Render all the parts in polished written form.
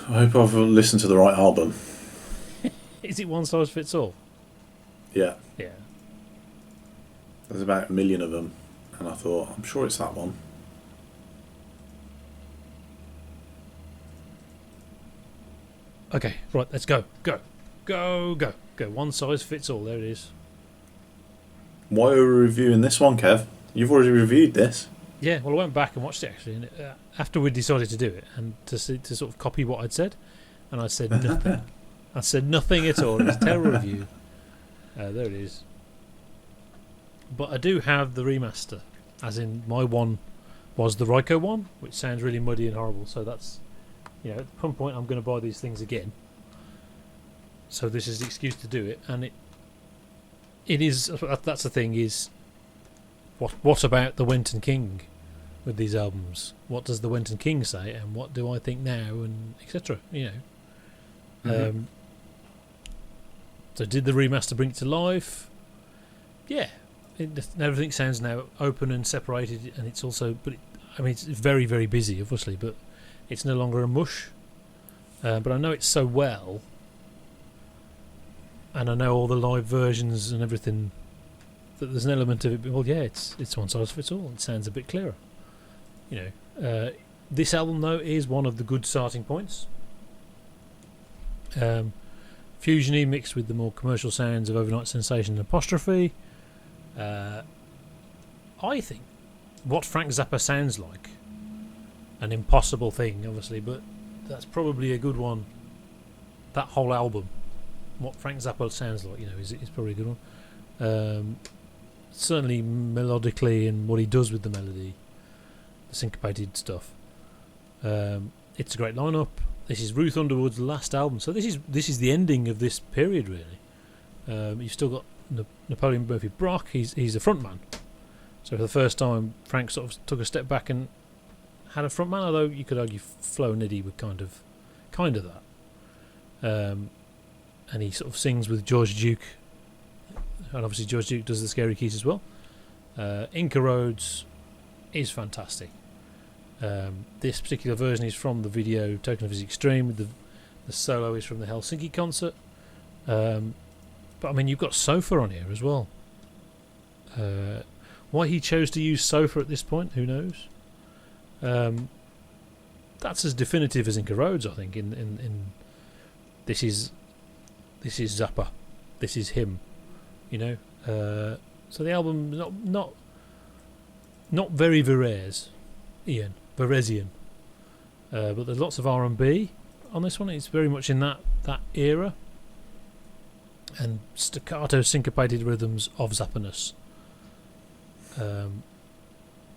I hope I've listened to the right album. Is it one size fits all? Yeah. Yeah. There's about 1 million of them, and I thought, I'm sure it's that one. Okay, right, let's go. Go. One size fits all. There it is. Why are we reviewing this one, Kev? You've already reviewed this. Yeah, well, I went back and watched it actually, and after we decided to do it and to sort of copy what I'd said, and I said nothing. I said nothing at all. It's a terrible review. There it is. But I do have the remaster, as in my one was the Ryko one, which sounds really muddy and horrible. So that's, at some point I'm going to buy these things again. So this is the excuse to do it, and it is. That's the thing is, what about the Wenton King with these albums? What does the Wenton King say, and what do I think now, and etc. Mm-hmm. So did the remaster bring it to life? Yeah. Everything sounds now open and separated, and it's also, it's very, very busy, obviously, but it's no longer a mush. But I know it so well, and I know all the live versions and everything, that there's an element of it. Well, yeah, it's one size fits all. It sounds a bit clearer. This album though is one of the good starting points. Fusiony mixed with the more commercial sounds of Overnight Sensation and Apostrophe. I think what Frank Zappa sounds like, an impossible thing obviously, but that's probably a good one. That whole album, what Frank Zappa sounds like, is probably a good one. Certainly melodically, and what he does with the melody, the syncopated stuff. It's a great lineup. This is Ruth Underwood's last album, so this is the ending of this period really. You've still got Napoleon Murphy Brock. He's a frontman. So for the first time, Frank sort of took a step back and had a frontman. Although you could argue Flo and Eddie were kind of that. And he sort of sings with George Duke, and obviously George Duke does the Scary Keys as well. Inca Roads is fantastic. This particular version is from the video Token of His Extreme. The solo is from the Helsinki concert. But you've got Sofa on here as well. Why he chose to use Sofa at this point, who knows? That's as definitive as Inca Roads, I think. In this is Zappa, this is him, So the album not very Varesian, but there's lots of R&B on this one. It's very much in that era. And staccato syncopated rhythms of Zappa-ness.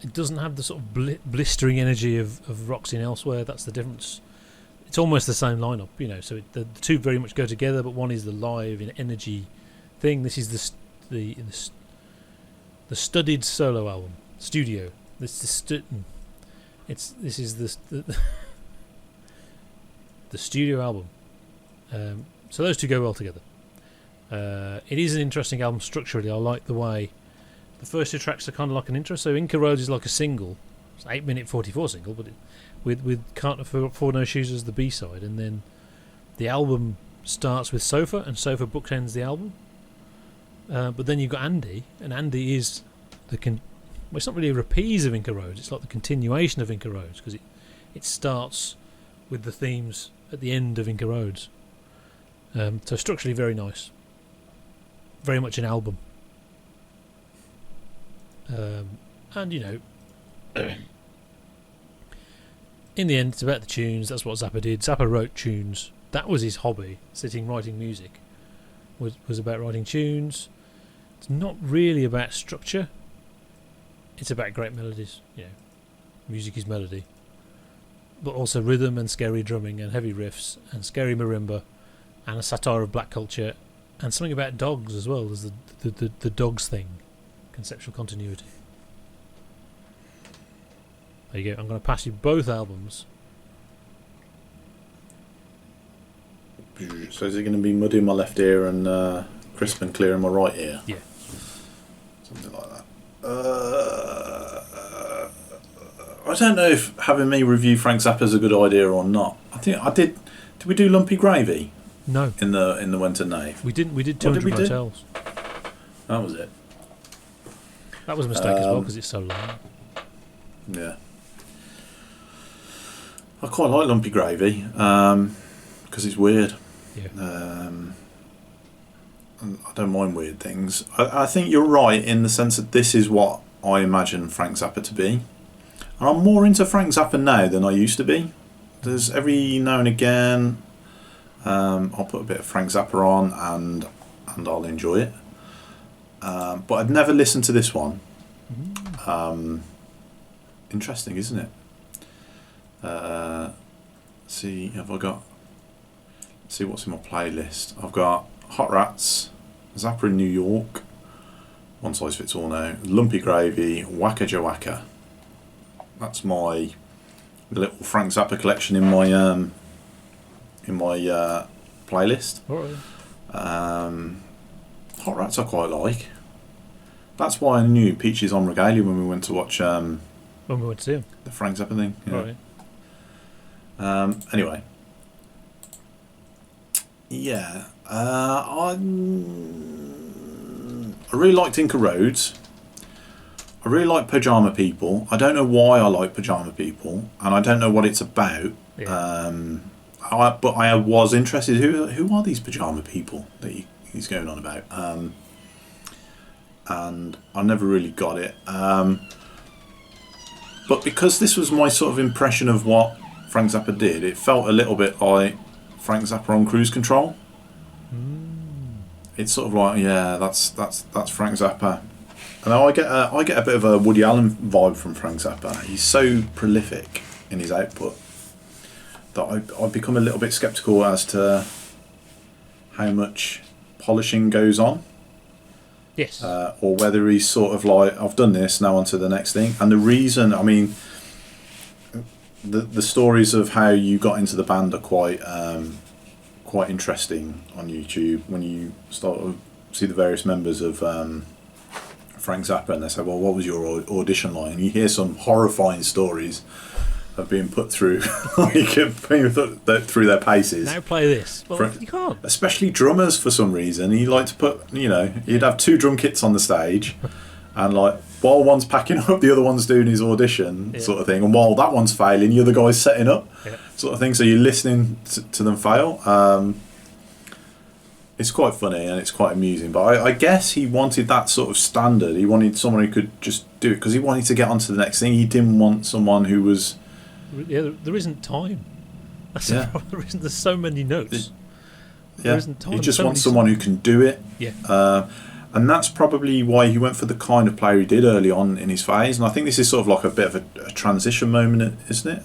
It doesn't have the sort of blistering energy of Roxy and Elsewhere. That's the difference. It's almost the same lineup, so the two very much go together, but one is the live in energy thing. This is the studied solo album, studio. This is the studio album. So those two go well together. It is an interesting album structurally. I like the way the first two tracks are kind of like an intro. So Inca Roads is like a single. It's an 8-minute 44 single, but with Can't Afford No Shoes as the B-side, and then the album starts with Sofa, and Sofa bookends the album. But then you've got Andy, and Andy is it's not really a reprise of Inca Roads. It's like the continuation of Inca Roads, because it starts with the themes at the end of Inca Roads. So structurally very nice. Very much an album. And in the end it's about the tunes. That's what Zappa did. Zappa wrote tunes. That was his hobby. Sitting writing music was about writing tunes. It's not really about structure. It's about great melodies. Music is melody, but also rhythm and scary drumming and heavy riffs and scary marimba and a satire of black culture and something about dogs as well. There's the dogs thing, conceptual continuity. There you go. I'm going to pass you both albums. So is it going to be muddy in my left ear and crisp and clear in my right ear? Yeah. Something like that. I don't know if having me review Frank Zappa is a good idea or not. I think I did. Did we do Lumpy Gravy No, in the Wenton Nave? we didn't. We did What did 200 we do? Hotels. That was it. That was a mistake as well because it's so long. Yeah. I quite like Lumpy Gravy because it's weird. Yeah. And I don't mind weird things. I think you're right in the sense that this is what I imagine Frank Zappa to be. And I'm more into Frank Zappa now than I used to be. There's every now and again I'll put a bit of Frank Zappa on and I'll enjoy it. But I'd never listened to this one. Interesting, isn't it? See, have I got? See what's in my playlist. I've got Hot Rats, Zappa in New York, One Size Fits All Now, Lumpy Gravy, Waka Jawaka. That's my little Frank Zappa collection in my playlist. Hot Rats I quite like. That's why I knew Peaches on Regalia when we went to watch When we went to see him. the Frank Zappa thing. Yeah. Right. Anyway. Yeah. I really liked Inca Roads. I really like Po-Jama People. I don't know why I like Po-Jama People, and I don't know what it's about. Yeah. But I was interested. Who are these Po-Jama People that he's going on about? And I never really got it. But because this was my sort of impression of what Frank Zappa did, it felt a little bit like Frank Zappa on Cruise Control. It's sort of like, yeah, that's Frank Zappa. And I get a bit of a Woody Allen vibe from Frank Zappa. He's so prolific in his output that I've become a little bit sceptical as to how much polishing goes on. Yes. Or whether he's sort of like, I've done this, now on to the next thing. And the reason, I mean, the stories of how you got into the band are quite interesting on YouTube when you start to see the various members of Frank Zappa, and they say, well, what was your audition like? And you hear some horrifying stories of being put through through their paces. Now play this. Well, you can't. Especially drummers, for some reason. He liked to put, you'd have two drum kits on the stage, and like while one's packing up, the other one's doing his audition, sort of thing. And while that one's failing, the other guy's setting up, sort of thing. So you're listening to them fail. It's quite funny and it's quite amusing. But I guess he wanted that sort of standard. He wanted someone who could just do it because he wanted to get on to the next thing. He didn't want someone who was... Yeah, there isn't time. That's the problem. There's so many notes. There isn't time. He just wants someone who can do it. Yeah. And that's probably why he went for the kind of player he did early on in his phase. And I think this is sort of like a bit of a transition moment, isn't it?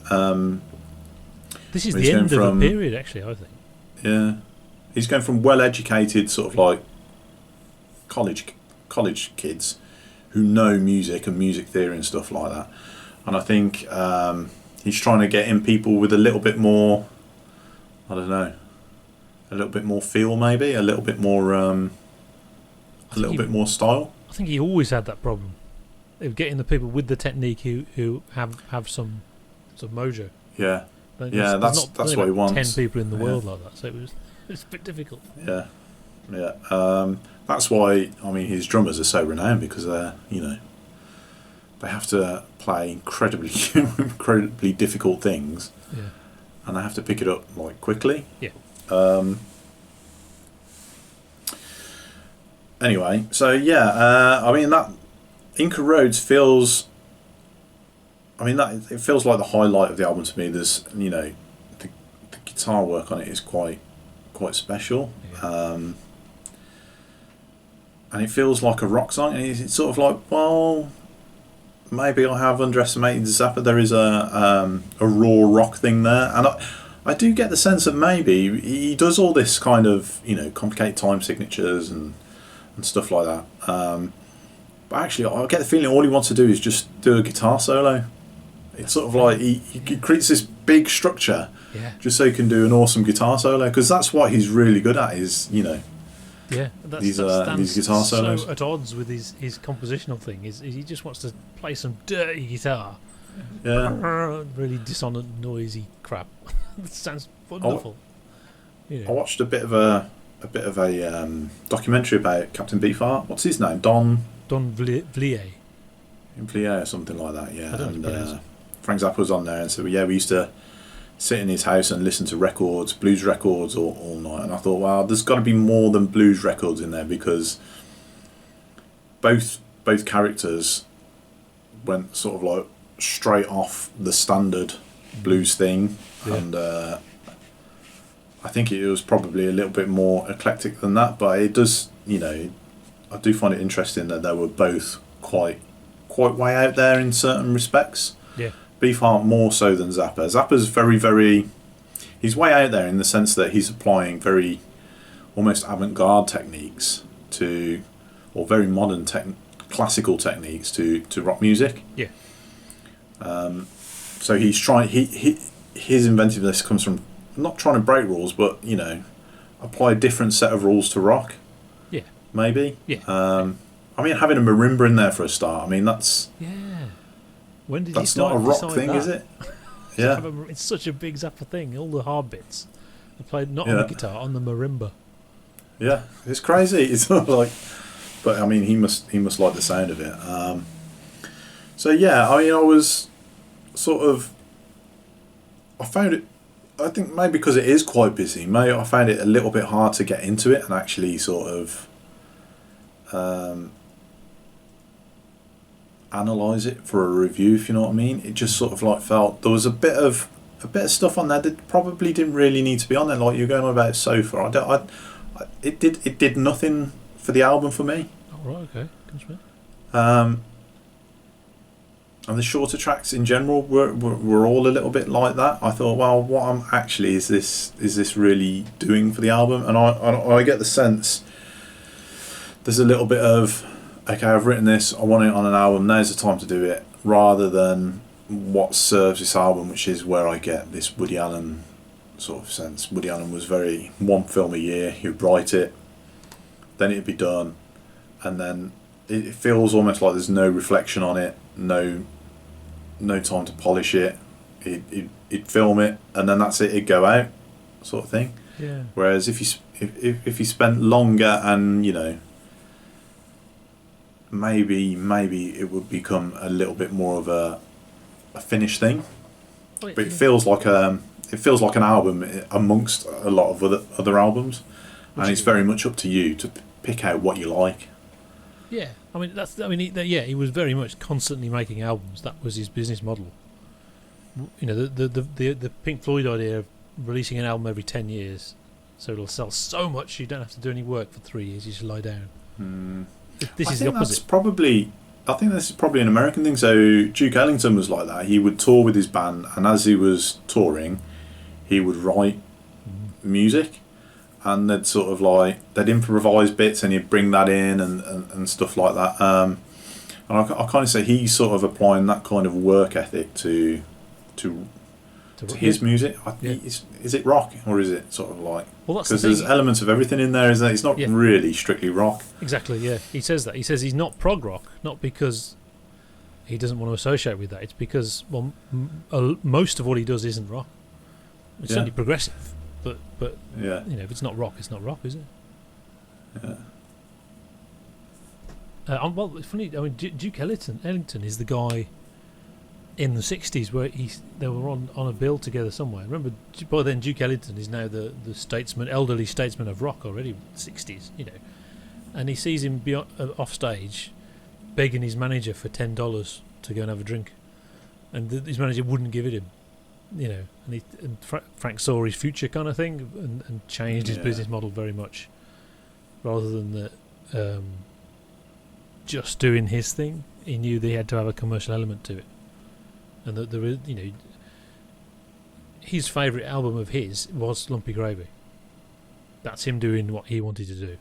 This is the end of a period, actually, I think. Yeah. He's going from well-educated, sort of like college kids who know music and music theory and stuff like that. And I think he's trying to get in people with a little bit more, I don't know, a little bit more feel, maybe a little bit more, bit more style. I think he always had that problem of getting the people with the technique who have some mojo. Yeah, that's what he wants. 10 people in the world like that, so it's a bit difficult. Yeah. That's why, I mean, his drummers are so renowned because they're, they have to play incredibly difficult things, and they have to pick it up like quickly. Yeah. Anyway, so I mean that Inca Roads feels. I mean that it feels like the highlight of the album to me. There's the guitar work on it is quite special, and it feels like a rock song. And it's sort of like, well, maybe I have underestimated Zappa. There is a raw rock thing there, and I do get the sense that maybe he does all this kind of complicated time signatures and stuff like that. But actually, I get the feeling all he wants to do is just do a guitar solo. It's sort of like he creates this big structure just so he can do an awesome guitar solo, because that's what he's really good at. Is these guitar solos. So at odds with his compositional thing is he just wants to play some dirty guitar. Yeah. Really dissonant, noisy crap. That sounds wonderful. You I know, watched a bit of a documentary about Captain Beefheart. What's his name? Don Vliet. Implier or something like that. Yeah, I don't know and how to pronounce it. Frank Zappa was on there and said, well, yeah, we used to sit in his house and listen to records, blues records, all night. And I thought, well, there's got to be more than blues records in there, because both characters went sort of like straight off the standard blues thing, Yeah. and I think it was probably a little bit more eclectic than that. But it does, I do find it interesting that they were both quite way out there in certain respects. Yeah. Beefheart more so than Zappa. Zappa's very, very... He's way out there in the sense that he's applying very almost avant-garde techniques to... or very modern classical techniques to rock music. Yeah. So he's trying... His inventiveness comes from not trying to break rules, but, apply a different set of rules to rock. Yeah. Maybe. Yeah. I mean, having a marimba in there for a start, I mean, that's... Yeah. When did That's he start not a rock decide thing, that? is it? Yeah. It's such a big Zappa thing. All the hard bits are played not on Yeah. the guitar, on the marimba. Yeah. It's crazy. It's not like... But, I mean, he must like the sound of it. So, yeah, I mean, I was sort of... I found it... I think maybe because it is quite busy, maybe I found it a little bit hard to get into it and actually sort of... analyze it for a review, if you know what I mean. It just sort of like felt there was a bit of stuff on there that probably didn't really need to be on there. Like you're going on about it so far, it did nothing for the album for me. Oh, right, okay. Comes with. And the shorter tracks in general were all a little bit like that. I thought, well, what I'm actually is this really doing for the album? And I get the sense there's a little bit of, okay, I've written this, I want it on an album, now's the time to do it, rather than what serves this album, which is where I get this Woody Allen sort of sense. Woody Allen was very one film a year, he'd write it, then it'd be done, and then it feels almost like there's no reflection on it, no time to polish it. He'd film it, and then that's it, it'd go out, sort of thing. Yeah. Whereas if you spent longer and, maybe it would become a little bit more of a finished thing. But it feels like an album amongst a lot of other albums, and it's very much up to you to pick out what you like. Yeah, he was very much constantly making albums. That was his business model. The Pink Floyd idea of releasing an album every 10 years, so it'll sell so much you don't have to do any work for 3 years. You just lie down. This is the opposite. I think this is probably an American thing. So Duke Ellington was like that. He would tour with his band, and as he was touring, he would write music, and they'd sort of they'd improvise bits, and he'd bring that in and stuff like that. And I kind of say he's sort of applying that kind of work ethic to his music. Is it rock, or is it sort of like... Well, that's the because thing. there's elements of everything in there, isn't it? It's not really strictly rock. Exactly, yeah. He says that. He says he's not prog rock, not because he doesn't want to associate with that. It's because, well, most of what he does isn't rock. It's certainly progressive, but yeah, if it's not rock, it's not rock, is it? Yeah. Well, it's funny. I mean, Duke Ellington is the guy in the 60s where they were on a bill together somewhere. Remember, by then Duke Ellington is now the elderly statesman of rock already, 60s, and he sees him off stage begging his manager for $10 to go and have a drink, and his manager wouldn't give it him, and Frank saw his future kind of thing and changed his business model very much, rather than just doing his thing. He knew they had to have a commercial element to it. And that there is, his favourite album of his was Lumpy Gravy. That's him doing what he wanted to do.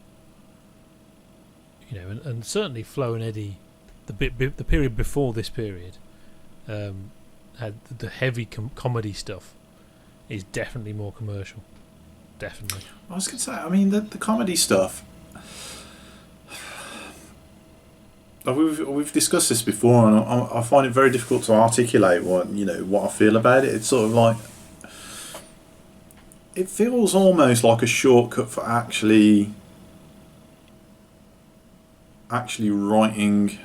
And certainly Flo and Eddie, the period before this period, had the heavy comedy stuff. Is definitely more commercial. Definitely. I was going to say, I mean, the comedy stuff. We've discussed this before, and I find it very difficult to articulate what I feel about it. It's sort of like it feels almost like a shortcut for actually writing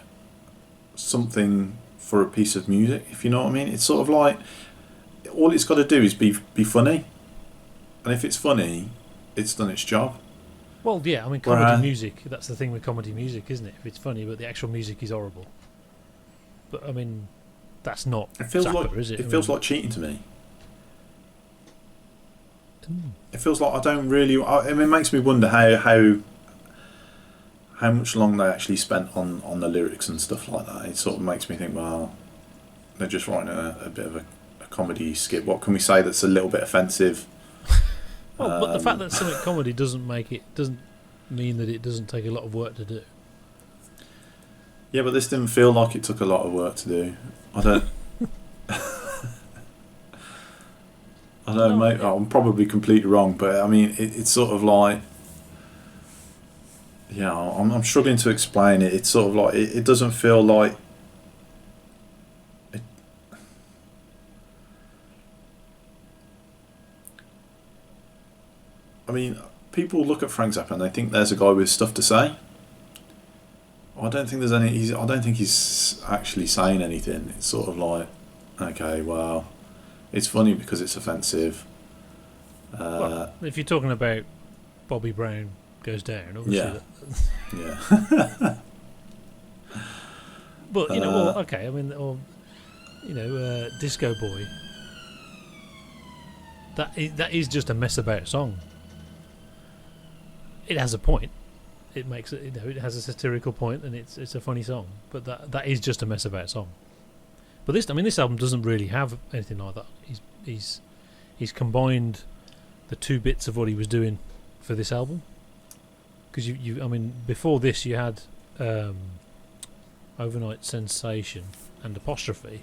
something for a piece of music, if you know what I mean. It's sort of like all it's got to do is be funny, and if it's funny, it's done its job. Well, yeah, I mean, comedy music, that's the thing with comedy music, isn't it? If it's funny, but the actual music is horrible. But, I mean, that's not Zappa, is it? It feels like cheating to me. It feels like I don't really... I mean, it makes me wonder how much long they actually spent on the lyrics and stuff like that. It sort of makes me think, well, they're just writing a bit of a comedy skit. What can we say that's a little bit offensive? Well, but the fact that something comedy doesn't mean that it doesn't take a lot of work to do. Yeah, but this didn't feel like it took a lot of work to do. I don't... I don't know, mate. I'm probably completely wrong, but I mean, it's sort of like... Yeah, I'm struggling to explain it. It's sort of like... It doesn't feel like... I mean, people look at Frank Zappa and they think there's a guy with stuff to say. I don't think there's any. I don't think he's actually saying anything. It's sort of like, okay, well, it's funny because it's offensive. Well, if you're talking about Bobby Brown Goes Down, obviously. Yeah. Yeah. But you know, well, okay. I mean, or Disco Boy. That is just a mess about song. It has a point. It makes it. It has a satirical point, and it's a funny song. But that is just a mess about song. But this album doesn't really have anything like that. He's combined the two bits of what he was doing for this album. Because I mean, before this you had Overnight Sensation and Apostrophe.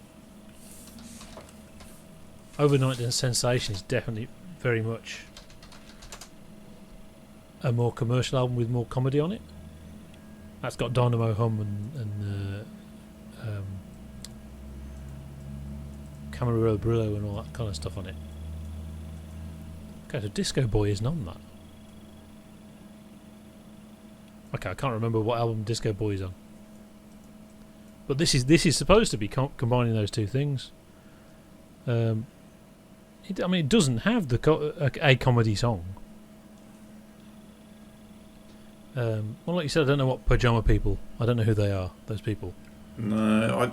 Overnight Sensation is definitely very much a more commercial album with more comedy on it. That's got Dynamo Hum and Camarillo Brillo and all that kind of stuff on it. Okay, so Disco Boy isn't on that. Okay, I can't remember what album Disco Boy is on. But this is supposed to be combining those two things. It doesn't have a comedy song. Well, like you said, I don't know what Po-Jama People. I don't know who they are. Those people. No,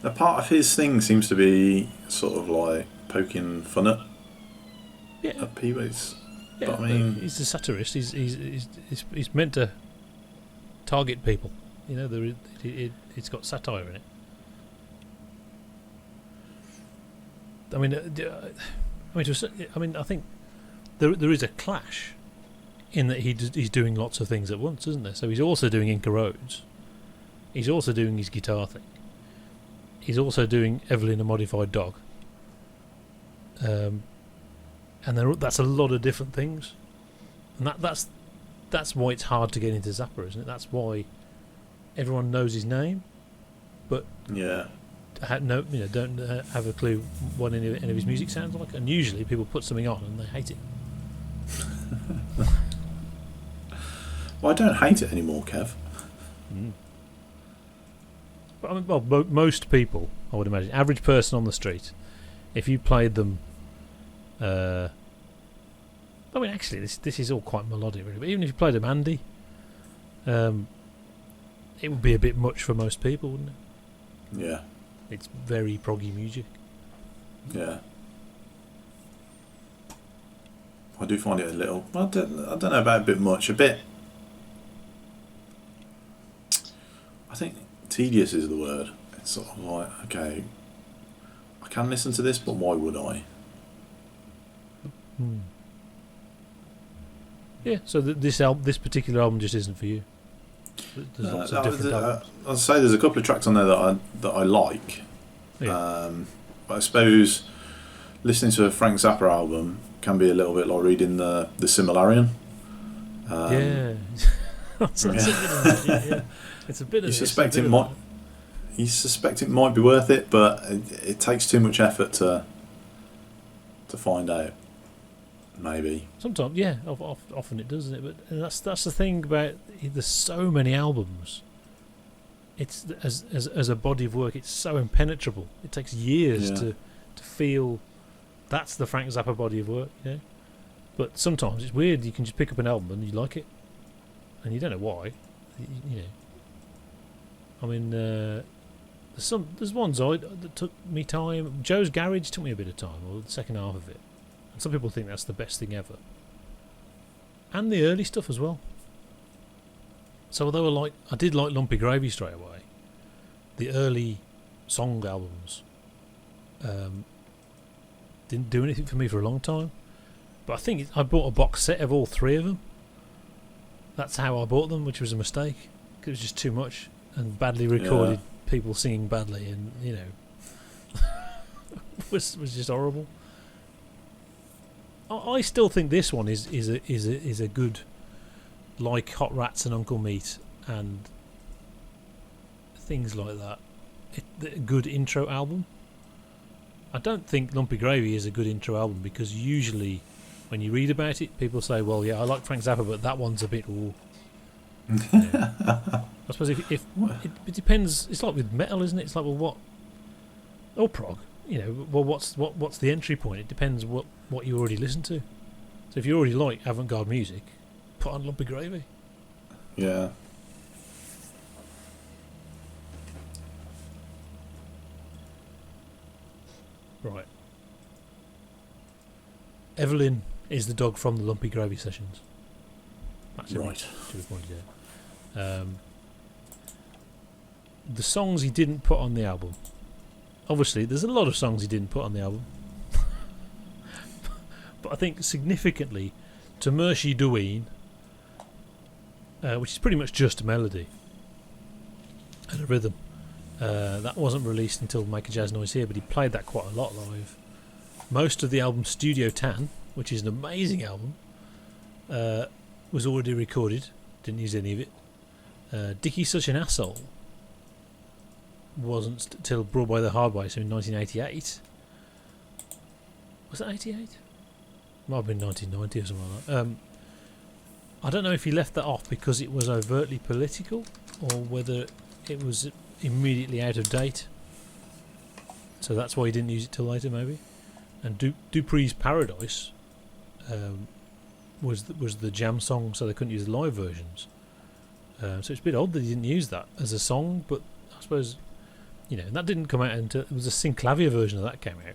the part of his thing seems to be sort of like poking fun at people. Yeah, but I mean, he's a satirist. He's meant to target people. You know, it's got satire in it. I think there is a clash in that he's doing lots of things at once, isn't there? So he's also doing Inca Roads. He's also doing his guitar thing. He's also doing Evelyn, a Modified Dog. And that's a lot of different things. And that's why it's hard to get into Zappa, isn't it? That's why everyone knows his name, but yeah, don't have a clue what any of his music sounds like. And usually people put something on and they hate it. Well, I don't hate it anymore, Kev. But I mean, most people, I would imagine, average person on the street, if you played them, I mean, actually, this is all quite melodic, really. But even if you played them Andy, it would be a bit much for most people, wouldn't it? Yeah. It's very proggy music. Yeah. I do find it a little... I don't know about a bit much. A bit... I think tedious is the word. It's sort of like, okay, I can listen to this, but why would I? Yeah, so this particular album just isn't for you. There's lots of different albums. I'll say there's a couple of tracks on there that I like. Yeah. But I suppose listening to a Frank Zappa album can be a little bit like reading the Similarian. Yeah. That's yeah. It's a bit of... You suspect it might be worth it, but it takes too much effort to find out. maybe. Sometimes, yeah, often it does, isn't it? But that's the thing about there's so many albums. It's as a body of work, it's so impenetrable. It takes years to feel that's the Frank Zappa body of work, you know. But sometimes it's weird. You can just pick up an album and you like it, and you don't know why. You know. I mean, there's ones that took me time. Joe's Garage took me a bit of time, or the second half of it. And some people think that's the best thing ever. And the early stuff as well. So although I did like Lumpy Gravy straight away, the early song albums didn't do anything for me for a long time. But I think I bought a box set of all three of them. That's how I bought them, which was a mistake. 'Cause it was just too much and badly recorded people singing badly, and you know, was just horrible. I still think this one is a good, like Hot Rats and Uncle Meat and things like that. A good intro album. I don't think Lumpy Gravy is a good intro album because usually when you read about it, people say, "Well, yeah, I like Frank Zappa, but that one's a bit." Ooh. I suppose if it depends. It's like with metal, isn't it? It's like, well, what or prog, you know. Well, what's the entry point? It depends what you already listen to. So if you already like avant-garde music, put on Lumpy Gravy. Yeah. Right. Evelyn is the dog from the Lumpy Gravy sessions. That's right. She was pointed out. The songs he didn't put on the album. Obviously, there's a lot of songs he didn't put on the album. But I think significantly, To Mercy Dween, which is pretty much just a melody and a rhythm. That wasn't released until Make a Jazz Noise Here, but he played that quite a lot live. Most of the album Studio Tan, which is an amazing album, was already recorded. Didn't use any of it. Dickie's Such an Asshole wasn't till Brought by the Hard Way, so in 1988. Was that 88? Might have been 1990 or something like that. I don't know if he left that off because it was overtly political or whether it was immediately out of date. So that's why he didn't use it till later, maybe. And Dupree's Paradise was the jam song, so they couldn't use the live versions. So it's a bit odd that he didn't use that as a song, but I suppose, you know, and that didn't come out until it was a Synclavier version of that came out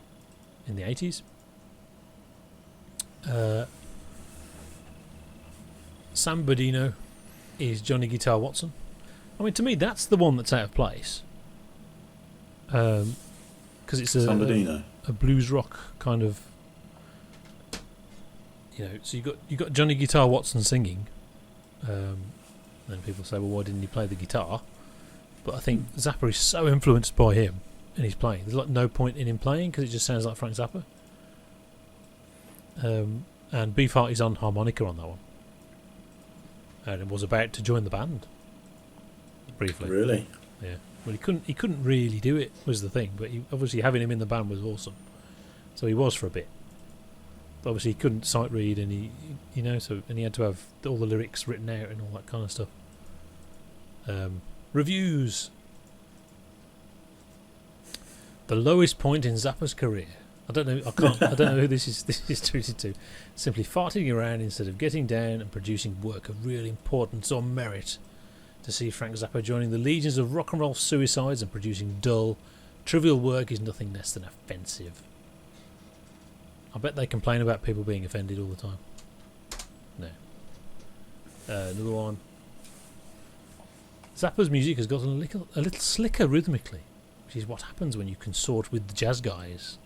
in the 80s. Sam Ber'dino is Johnny Guitar Watson. I mean, to me, that's the one that's out of place. Because it's a blues rock kind of, you know. So you got Johnny Guitar Watson singing, and people say, well, why didn't he play the guitar? But I think Zappa is so influenced by him and he's playing. There's like no point in him playing because it just sounds like Frank Zappa. And Beefheart is on harmonica on that one, and was about to join the band briefly. Really? Yeah. Well, he couldn't really do it was the thing, but obviously having him in the band was awesome. So he was for a bit. But obviously he couldn't sight read, and he had to have all the lyrics written out and all that kind of stuff. Reviews. The lowest point in Zappa's career. I don't know who this is tweeted to. Simply farting around instead of getting down and producing work of real importance or merit. To see Frank Zappa joining the legions of rock and roll suicides and producing dull, trivial work is nothing less than offensive. I bet they complain about people being offended all the time. No. Another one. Zappa's music has gotten a little slicker rhythmically, which is what happens when you consort with the jazz guys.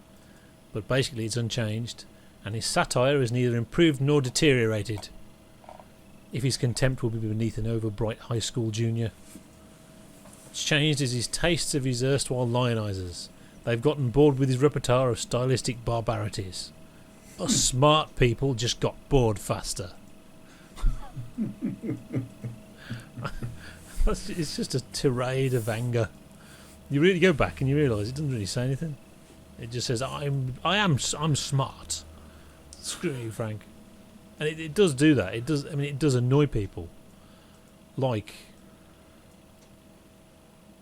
But basically it's unchanged, and his satire is neither improved nor deteriorated. If his contempt will be beneath an overbright high school junior. What's changed is his tastes of his erstwhile lionizers. They've gotten bored with his repertoire of stylistic barbarities. Us smart people just got bored faster. It's just a tirade of anger. You really go back and you realise it doesn't really say anything. It just says, I'm smart. Screw you, Frank. And it does do that. It does. I mean, it does annoy people. Like,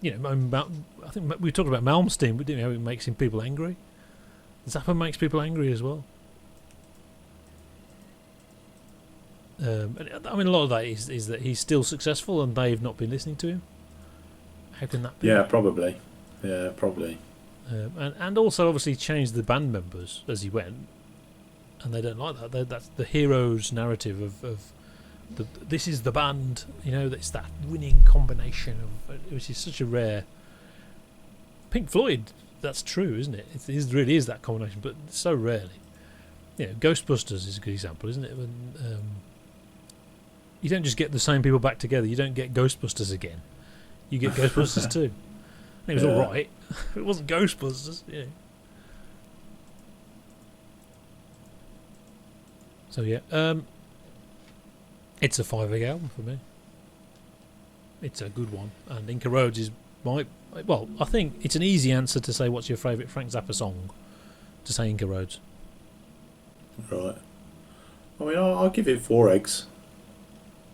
you know, I think we talked about Malmsteen. We didn't know how it makes people angry. Zappa makes people angry as well. I mean, a lot of that is that he's still successful and they've not been listening to him. How can that be? Yeah, probably. And also, obviously, changed the band members as he went, and they don't like that. That's the hero's narrative of this is the band. You know, it's that winning combination of, which is such a rare. Pink Floyd, that's true, isn't it? It really is that combination, but so rarely. You know, Ghostbusters is a good example, isn't it? When, you don't just get the same people back together. You don't get Ghostbusters again. You get Ghostbusters too. It was all right. It wasn't Ghostbusters. Yeah. So yeah, it's a 5 album for me. It's a good one, and Inca Roads is my. Well, I think it's an easy answer to say what's your favourite Frank Zappa song. To say Inca Roads. Right. I mean, I'll give it 4 eggs.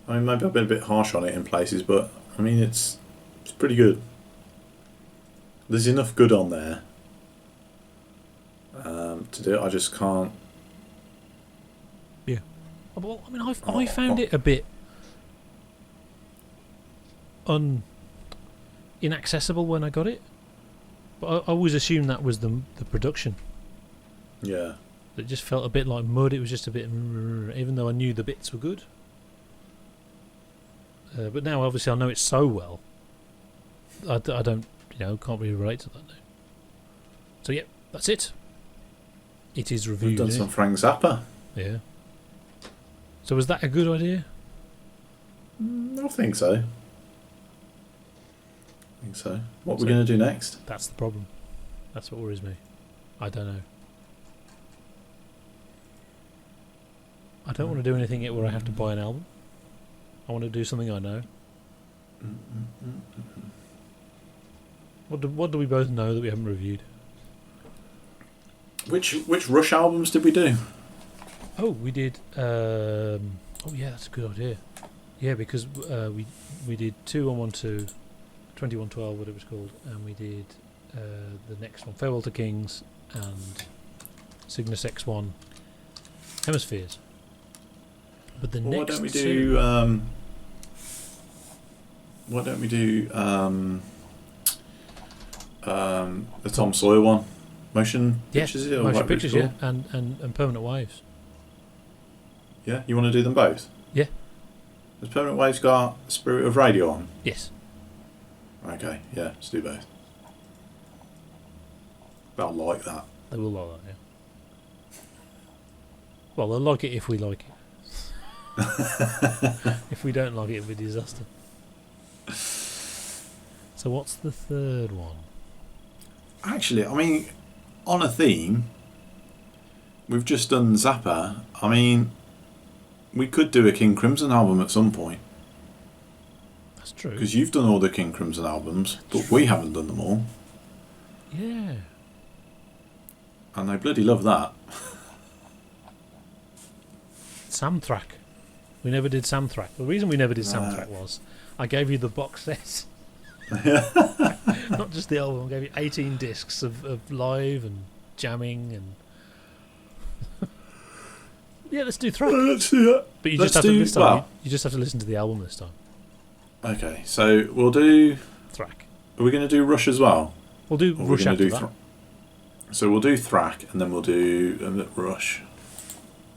I mean, maybe I've been a bit harsh on it in places, but I mean, it's pretty good. There's enough good on there to do it. I just can't. Yeah. Well, I mean, I found it a bit inaccessible when I got it, but I always assumed that was the production. Yeah. It just felt a bit like mud. It was just a bit, even though I knew the bits were good. But now, obviously, I know it so well. I don't, can't really relate to that now. So yeah, that's it. It is reviewed. We've done some Frank Zappa. Yeah. So was that a good idea? I think so. What are we going to do next? That's the problem. That's what worries me. I don't know. I don't want to do anything yet where I have to buy an album. I want to do something I know. What do we both know that we haven't reviewed? Which Rush albums did we do? Oh, we did. Oh yeah, that's a good idea. Yeah, because we did 2112, 2112, what it was called, and we did the next one, Farewell to Kings, and Cygnus X1, Hemispheres. But the next why don't we do? Why don't we do the Tom Sawyer one? Motion pictures, is it? Or motion pictures, yeah, and Permanent Waves. Yeah, you want to do them both? Yeah. Has Permanent Waves got Spirit of Radio on? Yes. Okay, yeah, let's do both. They'll like that. They will like that, yeah. Well, they'll like it if we like it. If we don't like it, it'll be a disaster. So what's the third one? Actually, I mean, on a theme, we've just done Zappa. I mean, we could do a King Crimson album at some point. That's true. Because you've done all the King Crimson albums, but we haven't done them all. Yeah. And I bloody love that. Samthrak. We never did Samthrak. The reason we never did Samthrak was I gave you the box set. Not just the album. I gave you 18 discs of live and jamming and... Yeah, let's do Thrak. Let's do that. But you just have to this time. You just have to listen to the album this time. Okay, so we'll do Thrak. Are we going to do Rush as well? We'll do Rush after that. So we'll do Thrak and then we'll do Rush.